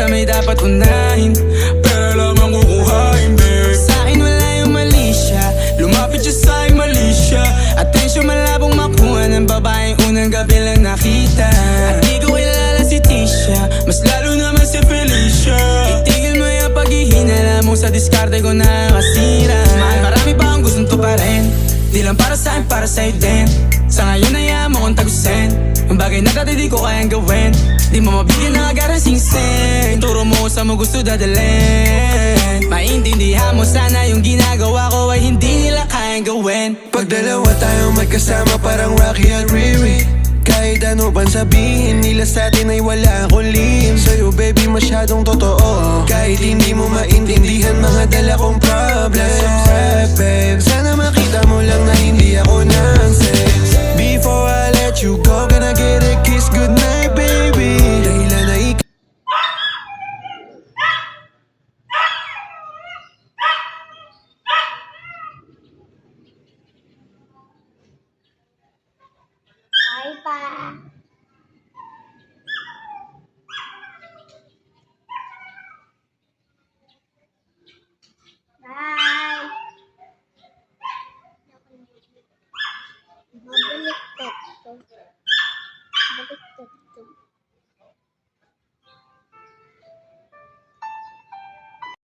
sa may dapat unahin, pera lang ang kukuhain, babe. Sa'kin wala yung mali siya, lumapit siya sa'kin mali siya. Atensyon malabong makuha ng babaeng unang gabi lang nakita. At di ko kilala si Tisha, mas lalo naman si Felicia. Itigil mo yung paghihinala mo sa diskarte ko na kasira. Mahal, marami pa ang gustong tuparin, di lang para sa'kin, para sa'yo din. Sa ngayon hayaan mo kong tagusin yung bagay na dati di ko kayang gawin. Di mo mabigyan ng agarang singsing, turo mo sa mo gusto dadalhin. Maintindihan mo sana yung ginagawa ko ay hindi nila kayang gawin. Pag dalawa tayong magkasama parang Rocky at Riri, kahit ano bang sabihin nila sa'tin ay wala akong lihim. Sa'yo baby masyadong totoo, kahit hindi mo maintindihan mga dala kong problems. Babe, sana makita mo lang na hindi ako nonsense. Before I let you go, can I get a kiss goodnight baby? Dahilan na Bye pa.